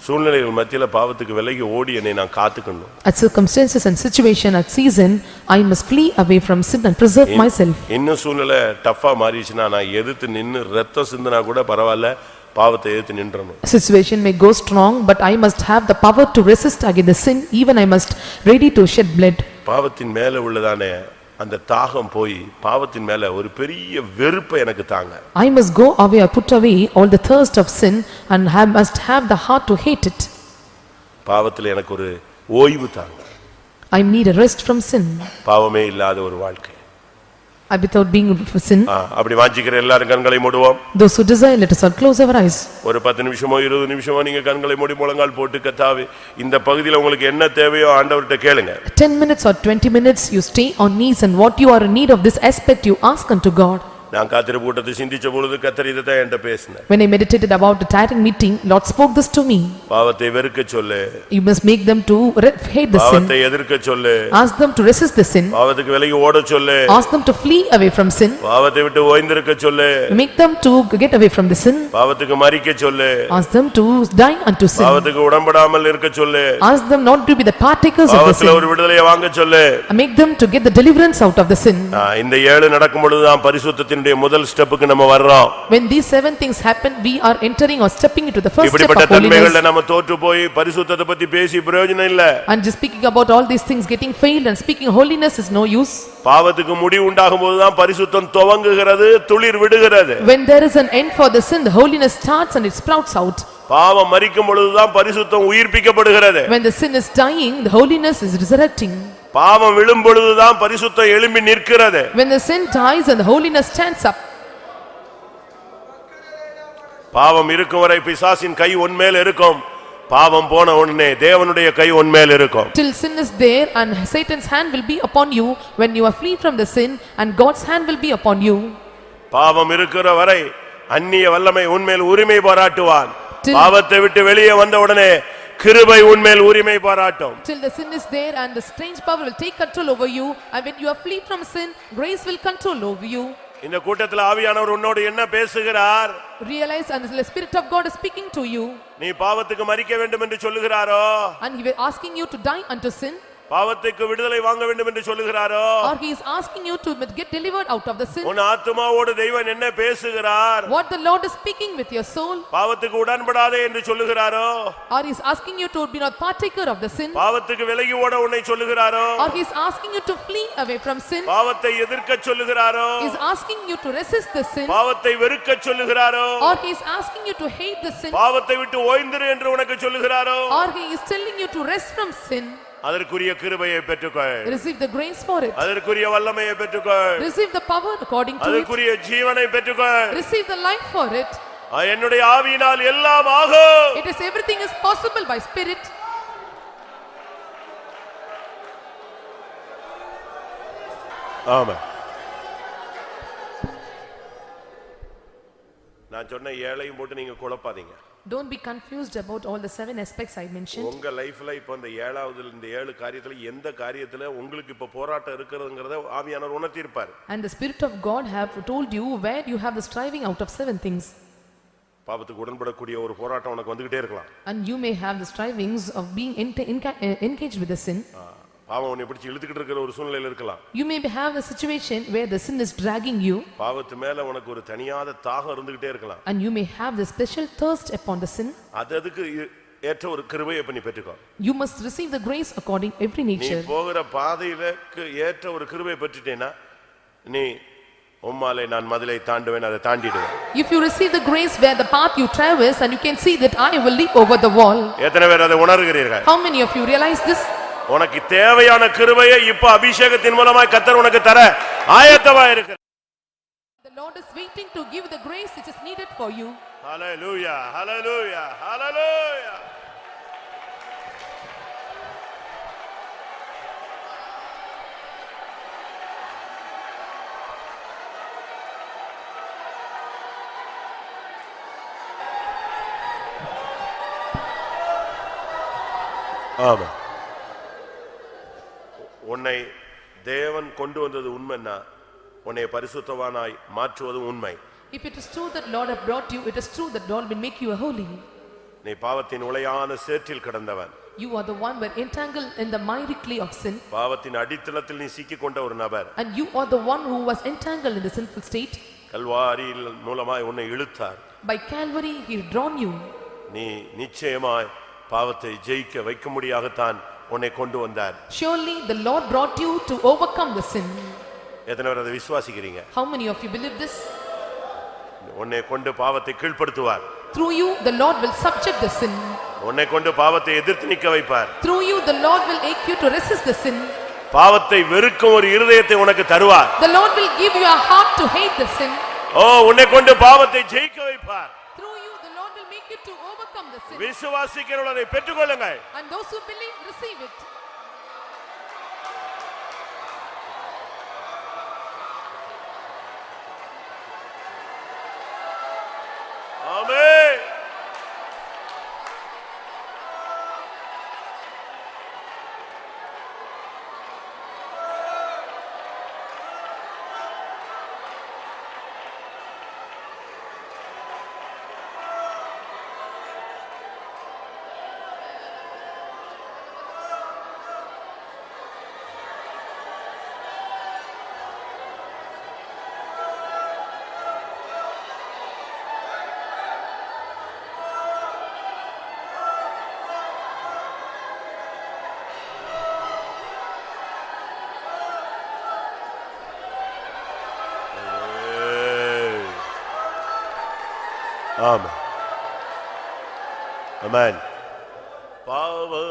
சூழ்நிலைகள் மத்தியில பாவத்துக்கு விலகி ஓடி என்னை நான் காத்துக்கணும். at circumstances and situation at season I must flee away from sin and preserve myself. இன்னும் சூழ்நிலை டஃபா மாறிச்சுனா நான் எதிர்த்து நின்னு ரத்தம் சிந்தினா கூட பரவாயில்லை, பாவத்தை எதிர்த்து நின்றணும். situation may go strong but I must have the power to resist against the sin, even I must ready to shed blood. பாவத்தின் மேல உள்ளதானே அந்த தாகம் போய் பாவத்தின் மேல ஒரு பெரிய வெறுப்பை எனக்கு தாங்க. I must go away or put away all the thirst of sin and must have the heart to hate it. பாவத்துல எனக்கு ஒரு ஓய்வு தாங்க. I need a rest from sin. பாவமே இல்லாத ஒரு வாழ்க்கை. Without being sin. அப்படி வாஞ்சிக்கிற எல்லாரும் கண்களை மூடுவோம். Those who desire, let us all close our eyes. ஒரு 10 நிமிஷமோ 20 நிமிஷமோ நீங்க கண்களை மூடி முழங்கால் போட்டு கர்த்தாவே இந்த பகுதியில் உங்களுக்கு என்ன தேவையோ ஆண்டவர்கிட்ட கேளுங்க. 10 minutes or 20 minutes you stay on knees and what you are in need of this aspect you ask unto God. நான் காத்திருப்பு கூட்டத்தை சிந்திச்ச பொழுது கர்த்தர் இதை தான் என்கிட்ட பேசினார். When I meditated about the tiring meeting, Lord spoke this to me. பாவத்தை வெறுக்க சொல்லு. You must make them to hate the sin. பாவத்தை எதிர்க்க சொல்லு. Ask them to resist the sin. பாவத்துக்கு விலகி ஓட சொல்லு. Ask them to flee away from sin. பாவத்தை விட்டு ஓய்ந்திருக்க சொல்லு. Make them to get away from the sin. பாவத்துக்கு மரிக்க சொல்லு. Ask them to die unto sin. பாவத்துக்கு உடன்படாமல் இருக்க சொல்லு. Ask them not to be the partakers of the பாவத்துல sin. ஒரு விடுதலையை வாங்க சொல்லு. Make them to get the deliverance out of the sin. இந்த 7 நடக்கும் பொழுது தான் பரிசுத்தத்தினுடைய முதல் ஸ்டெப்புக்கு நம்ம வர்றோம். When these 7 things happen, we are entering or stepping into the first step of இப்படிப்பட்ட holiness. தன்மைகள்ல நம்ம தோற்று போய் பரிசுத்தத்தை பத்தி பேசி பிரயோஜனம் இல்ல. And just speaking about all these things getting failed and speaking holiness is no use. பாவத்துக்கு முடிவு உண்டாகும் போது தான் பரிசுத்தம் துவங்குகிறது, துளிர் விடுகிறது. When there is an end for the sin, the holiness starts and it sprouts out. பாவம் மரிக்கும் பொழுது தான் பரிசுத்தம் உயிர்ப்பிக்கப்படுகிறது. When the sin is dying, the holiness is resurrecting. பாவம் விழும் பொழுது தான் பரிசுத்தம் எழும்பி நிற்கிறது. When the sin dies and the holiness stands up. பாவம் இருக்கும் வரை பிசாசின் கை உன்மேல் இருக்கும். பாவம் போன உடனே தேவனுடைய கை உன்மேல் இருக்கும். Till sin is there and Satan's hand will be upon you when you are flee from the sin and God's hand will be upon you. பாவம் இருக்கிற வரை அந்நிய வல்லமை உன்மேல் உரிமை பாராட்டுவான். பாவத்தை விட்டு வெளியே வந்த உடனே கிருபை உன்மேல் உரிமை பாராட்டும். Till the sin is there and the strange power will take control over you, and when you are flee from sin, grace will control over you. இந்த கூட்டத்தில் ஆவியானவர் உன்னோடு என்ன பேசுகிறார்? Realize and the Spirit of God is speaking to you. நீ பாவத்துக்கு மரிக்க வேண்டும் என்று சொல்லுகிறாரோ? And he is asking you to die unto sin. பாவத்துக்கு விடுதலை வாங்க வேண்டும் என்று சொல்லுகிறாரோ? Or he is asking you to get delivered out of the sin. உன் ஆத்துமாவோடு தெய்வன் என்ன பேசுகிறார்? What the Lord is speaking with your soul. பாவத்துக்கு உடன்படாதே என்று சொல்லுகிறாரோ? Or he is asking you to be not partaker of the sin. பாவத்துக்கு விலகி ஓட உன்னை சொல்லுகிறாரோ? Or he is asking you to flee away from sin. பாவத்தை எதிர்க்க சொல்லுகிறாரோ? He is asking you to resist the sin. பாவத்தை வெறுக்க சொல்லுகிறாரோ? Or he is asking you to hate the sin. பாவத்தை விட்டு ஓய்ந்திரு என்று உனக்கு சொல்லுகிறாரோ? Or he is telling you to rest from sin. அதற்குரிய கிருபையை பெற்றுக்கொள். Receive the grace for it. அதற்குரிய வல்லமையை பெற்றுக்கொள். Receive the power according to it. அதற்குரிய ஜீவனை பெற்றுக்கொள். Receive the life for it. என்னுடைய ஆவியினால் எல்லாம் ஆகும். It is everything is possible by spirit. ஆமென். நான் சொன்ன ஏழையும் போட்டு நீங்க குழப்பாதீங்க. Don't be confused about all the 7 aspects I mentioned. உங்க லைஃப்ல இப்ப இந்த 7வது இந்த 7 காரியத்துல எந்த காரியத்துல உங்களுக்கு இப்ப போராட்டம் இருக்குதுங்கறத ஆவியானவர் உணர்த்தி இருப்பார். And the Spirit of God have told you where you have the striving out of 7 things. பாவத்துக்கு உடன்படக்கூடிய ஒரு போராட்டம் உனக்கு வந்துகிட்டே இருக்கலாம். And you may have the strivings of being engaged with the sin. பாவம் உன்னை பிடிச்சு இழுத்துக்கிட்டு இருக்கிற ஒரு சூழ்நிலையில இருக்கலாம். You may have a situation where the sin is dragging you. பாவத்து மேல உனக்கு ஒரு தனியாத தாகம் இருந்துகிட்டே இருக்கலாம். And you may have the special thirst upon the sin. அதுக்கு ஏற்ற ஒரு கிருபையை பண்ணி பெற்றுக்கோ. You must receive the grace according every nature. நீ போகிற பாதையிற்கு ஏற்ற ஒரு கிருபையை பெற்றுட்டேனா நீ உம்மாலே நான் மதிலை தாண்டுவேன், அதை தாண்டிடுவேன். If you receive the grace where the path you traverse and you can see that I will leap over the wall. எத்தனை பேர் அதை உணர்கிறீர்கள்? How many of you realize this? உனக்கு தேவையான கிருபையை இப்ப அபிஷேகத்தின் மூலமாய் கர்த்தர் உனக்கு தர ஆயத்தமா இருக்கிறார். The Lord is waiting to give the grace which is needed for you. Hallelujah, hallelujah, hallelujah. ஆமா. உன்னை தேவன் கொண்டு வந்தது உண்மைன்னா உன்னை பரிசுத்தவானாய் மாற்றுவது உண்மை. If it is true that Lord have brought you, it is true that Lord will make you a holy. நீ பாவத்தின் உளையான சேற்றில் கிடந்தவன். You are the one were entangled in the miry clay of sin. பாவத்தின் அடித்தளத்தில் நீ சிக்கிக் கொண்ட ஒரு நபர். And you are the one who was entangled in the sinful state. கல்வாரியில் மூலமாய் உன்னை இழுத்தார். By Calvary he drawn you. நீ நிச்சயமாய் பாவத்தை ஜெயிக்க வைக்க முடியாகத்தான் உன்னை கொண்டு வந்தார். Surely the Lord brought you to overcome the sin. எத்தனை பேர் அதை விசுவாசிக்கிறீங்க? How many of you believe this? உன்னை கொண்டு பாவத்தை கீழ்ப்படுத்துவார். Through you the Lord will subject the sin. உன்னை கொண்டு பாவத்தை எதிர்த்து நிக்க வைப்பார். Through you the Lord will make you to resist the sin. பாவத்தை வெறுக்கும் ஒரு இருதயத்தை உனக்கு தருவார். The Lord will give you a heart to hate the sin. உன்னை கொண்டு பாவத்தை ஜெயிக்க வைப்பார். Through you the Lord will make you to overcome the sin. விசுவாசிக்கிறவர்களை பெற்றுக்கொள்ளுங்கள். And those who believe receive it. ஆமென். ஆமென். ஆமென். பாவமறியாது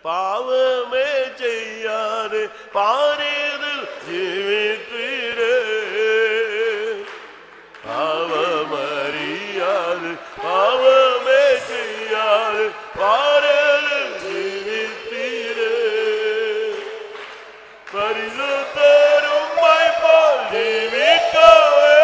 பாவமே செய்யாது பாரிதில் ஜீவித்திரே. பாவமறியாது பாவமே செய்யாது பாரிதில் ஜீவித்திரே. பரிசுத்தரும் போல் ஜீவிக்கவே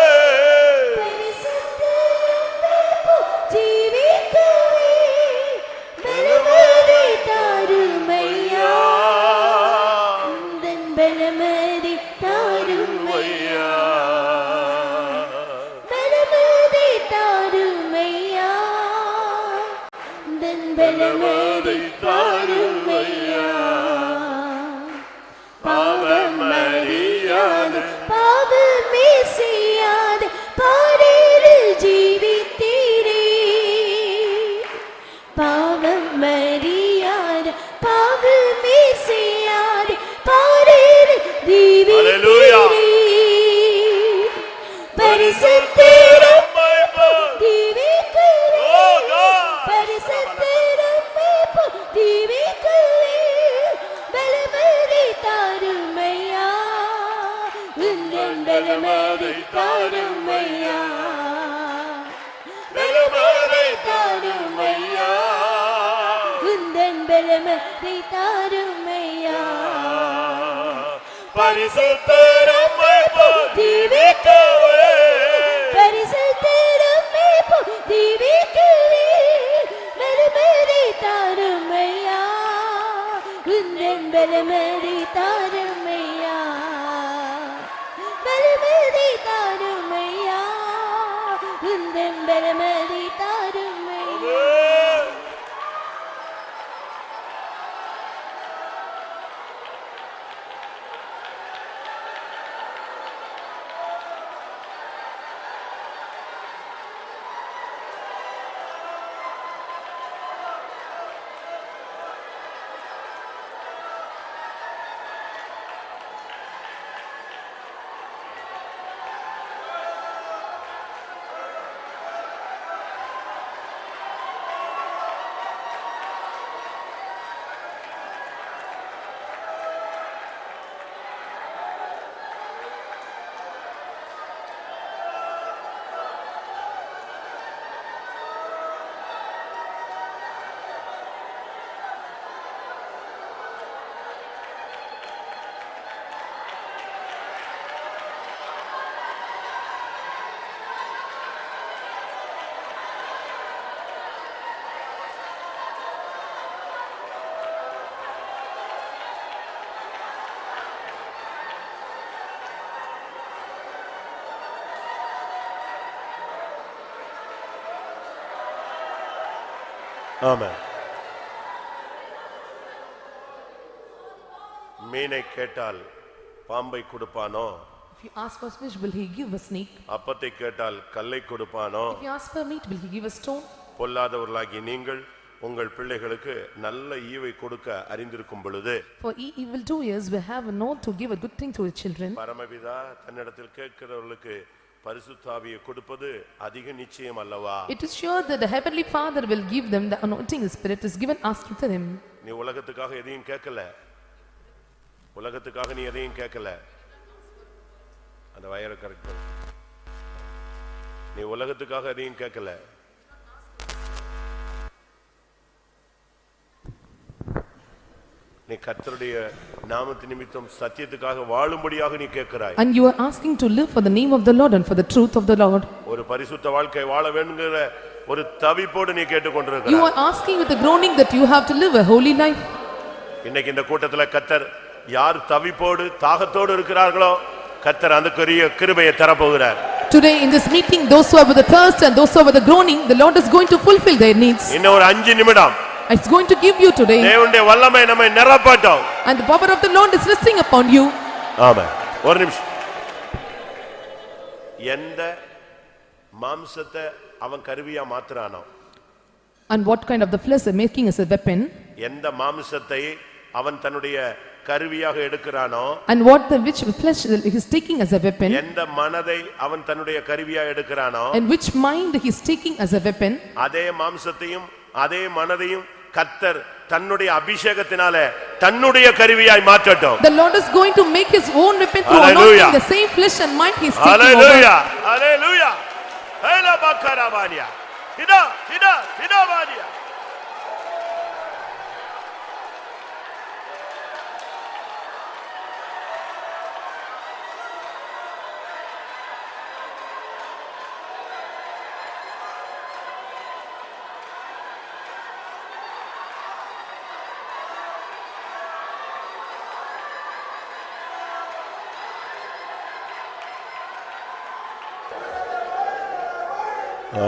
பரிசுத்தரம்மை போல் ஜீவிக்கவே பரிசுத்தரம்மை போல் ஜீவிக்கவே பலமதை தாருமையா உந்தன் பலமதை தாருமையா பலமதை தாருமையா உந்தன் பலமதை தாருமையா. ஆமென். மீனை கேட்டால் பாம்பை கொடுப்பானோ? If you ask for fish, will he give a snake? அப்பத்தை கேட்டால் கல்லை கொடுப்பானோ? If you ask for meat, will he give a stone? பொல்லாதவர்களாகி நீங்கள் உங்கள் பிள்ளைகளுக்கு நல்ல ஈவை கொடுக்க அறிந்திருக்கும் பொழுது, For evil doers will have a note to give a good thing to his children. பரமபிதா தன்னிடத்தில் கேட்கிறவர்களுக்கு பரிசுத்த ஆவியை கொடுப்பது அதிக நிச்சயம் அல்லவா? It is sure that the heavenly Father will give them the anointing spirit is given us to them. நீ உலகத்துக்காக எதையும் கேட்கல, உலகத்துக்காக நீ எதையும் கேட்கல. அந்த வயரை கரெக்ட். நீ உலகத்துக்காக எதையும் கேட்கல. நீ கர்த்தருடைய நாமத்தின் நிமித்தம் சத்தியத்துக்காக வாழும்படியாக நீ கேட்கிறாய். And you are asking to live for the name of the Lord and for the truth of the Lord. ஒரு பரிசுத்த வாழ்க்கை வாழ வேண்டும்ங்கற ஒரு தவிப்போடு நீ கேட்டுக்கொண்டிருக்கிறாய். You are asking with a groaning that you have to live a holy life. இன்னைக்கு இந்த கூட்டத்துல கர்த்தர் யார் தவிப்போடு தாகத்தோடு இருக்கிறார்களோ கர்த்தர் அதுக்குரிய கிருபையை தரப்போகிறார். Today in this meeting, those who are with the thirst and those who are with the groaning, the Lord is going to fulfill their needs. இன்னும் ஒரு 5 நிமிடம் It's going to give you today. தேவனுடைய வல்லமை நம்மை நிரப்பட்டும். And the power of the Lord is resting upon you. ஆமென். ஒரு நிமிஷம். எந்த மாம்சத்தை அவன் கருவியா மாத்துறானோ, And what kind of the flesh are making as a weapon? எந்த மாம்சத்தை அவன் தன்னுடைய கருவியாக எடுக்கிறானோ, And what the which flesh he is taking as a weapon? எந்த மனதை அவன் தன்னுடைய கருவியாக எடுக்கிறானோ, And which mind he is taking as a weapon? அதே மாம்சத்தையும் அதே மனதையும் கர்த்தர் தன்னுடைய அபிஷேகத்தினாலே தன்னுடைய கருவியாய் மாற்றட்டும். The Lord is going to make his own weapon through Hallelujah. anointing the same flesh and mind he is taking over. Hallelujah. Hallelujah. Hela bakarabania. Tida bania.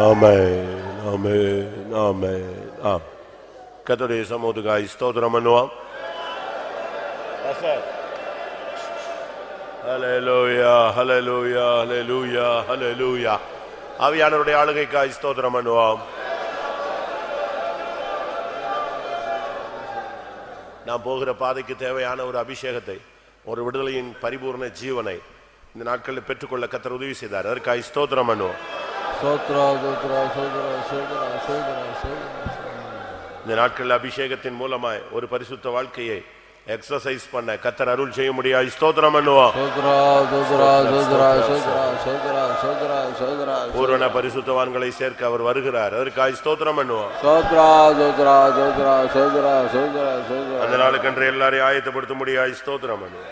ஆமென், ஆமென், ஆமென். கர்த்தருடைய சமூகத்துக்காய் ஸ்தோத்திரம் பண்ணுவோம். ஹல்லேலூயா, ஹல்லேலூயா, ஹல்லேலூயா, ஹல்லேலூயா. ஆவியானவருடைய ஆளுகைக்காய் ஸ்தோத்திரம் பண்ணுவோம். நாம் போகிற பாதைக்கு தேவையான ஒரு அபிஷேகத்தை, ஒரு விடுதலையின் பரிபூர்ண ஜீவனை இந்த நாட்களில் பெற்றுக்கொள்ள கர்த்தர் உதவி செய்தார். அதற்காக ஸ்தோத்திரம் பண்ணுவோம். இந்த நாட்கள் அபிஷேகத்தின் மூலமாய் ஒரு பரிசுத்த வாழ்க்கையை எக்ஸர்சைஸ் பண்ண கர்த்தர் அருள் செய்ய முடியாது. ஸ்தோத்திரம் பண்ணுவோம். பூரண பரிசுத்தவான்களை சேர்க்க அவர் வருகிறார். அதற்காக ஸ்தோத்திரம் பண்ணுவோம். அந்த நாளுக்கென்று எல்லாரையும் ஆயத்தப்படுத்த முடியாது. ஸ்தோத்திரம் பண்ணுவோம்.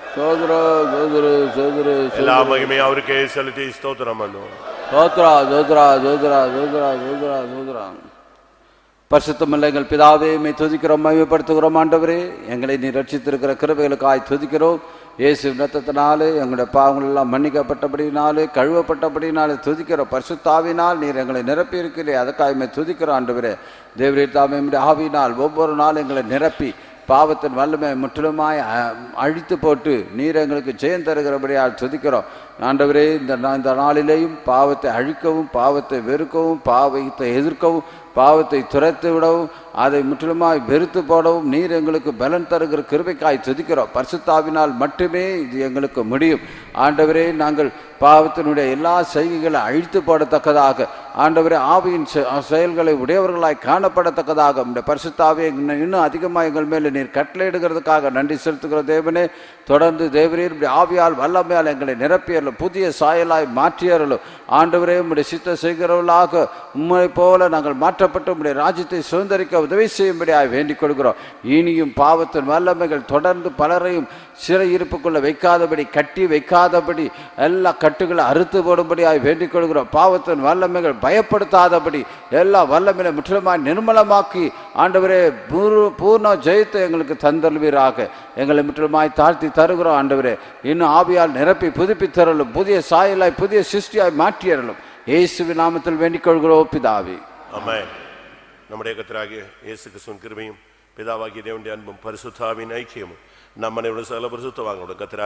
எல்லா மகிமையும் அவருக்கே செலுத்தி ஸ்தோத்திரம் பண்ணுவோம். பரிசுத்தமுள்ள எங்கள் பிதாவே, மை துதிக்கிறோம், மகிமைப்படுத்துகிறோம். ஆண்டவரே, எங்களை நீ ரட்சித்திருக்கிற கிருபைகளுக்காய் துதிக்கிறோம். இயேசு இரத்தத்தினாலே எங்களுடைய பாவங்கள் எல்லாம் மன்னிக்கப்பட்டபடினாலே, கழுவப்பட்டபடினாலே துதிக்கிறோம். பரிசுத்தாவினால் நீர் எங்களை நிரப்பி இருக்கிறீர், அதற்காக மை துதிக்கிறோம். ஆண்டவரே, தேவரீர் தாமே ஆவியினால் ஒவ்வொரு நாளும் எங்களை நிரப்பி பாவத்தின் வல்லமை முற்றிலுமாய் அழித்து போட்டு நீர் எங்களுக்கு ஜெயம் தருகிறபடியால் துதிக்கிறோம். ஆண்டவரே, இந்த நாளிலேயும் பாவத்தை அழிக்கவும், பாவத்தை வெறுக்கவும், பாவத்தை எதிர்க்கவும், பாவத்தை துரைத்து விடவும், அதை முற்றிலுமாய் வெறுத்து போடவும் நீர் எங்களுக்கு பலன் தருகிற கிருபைக்காய் துதிக்கிறோம். பரிசுத்தாவினால் மட்டுமே இது எங்களுக்கு முடியும். ஆண்டவரே, நாங்கள் பாவத்தினுடைய எல்லா செய்கைகளை அழித்து போடத்தக்கதாக, ஆண்டவரே, ஆவியின் செயல்களை உடையவர்களாய் காணப்படத்தக்கதாக இந்த பரிசுத்தாவியை இன்னும் அதிகமாக எங்கள் மேலே நீர் கட்டளையிடுகிறதுக்காக நன்றி செலுத்துகிற தேவனே. தொடர்ந்து தேவரீர் இப்படி ஆவியால் வல்லமையால் எங்களை நிரப்பியறலும், புதிய சாயலாய் மாற்றியறலும். ஆண்டவரே, உம்முடைய சித்த செய்கிறவர்களாக உம்மை போல நாங்கள் மாற்றப்பட்டு உம்முடைய ராஜ்யத்தை சுதந்திரிக்க உதவி செய்யும்படியாக வேண்டிக் கொள்கிறோம். இனியும் பாவத்தின் வல்லமைகள் தொடர்ந்து பலரையும் சிறையிருப்புக்குள்ள வைக்காதபடி, கட்டி வைக்காதபடி, எல்லா கட்டுகளை அறுத்து போடும்படியாக வேண்டிக் கொள்கிறோம். பாவத்தின் வல்லமைகள் பயப்படுத்தாதபடி எல்லா வல்லமையை முற்றிலுமாய் நிர்மலமாக்கி ஆண்டவரே பூர்ண ஜெயத்தை எங்களுக்கு தந்தல்வீராக. எங்களை முற்றிலுமாய் தாழ்த்தி தருகிறோம். ஆண்டவரே, இன்னும் ஆவியால் நிரப்பி புதுப்பித்தரலும், புதிய சாயலாய் புதிய சிருஷ்டியாய் மாற்றியறலும். இயேசுவின் நாமத்தில் வேண்டிக் கொள்கிறோம் பிதாவே, ஆமென். நம்முடைய கர்த்தராகிய இயேசு கிறிஸ்துவின் கிருபையும் பிதாவாகிய தேவனுடைய அன்பும் பரிசுத்த ஆவியின் ஐக்கியமும் நம்ம அனைவரும் சகல பரிசுத்தவான்களோட கர்த்தராகிய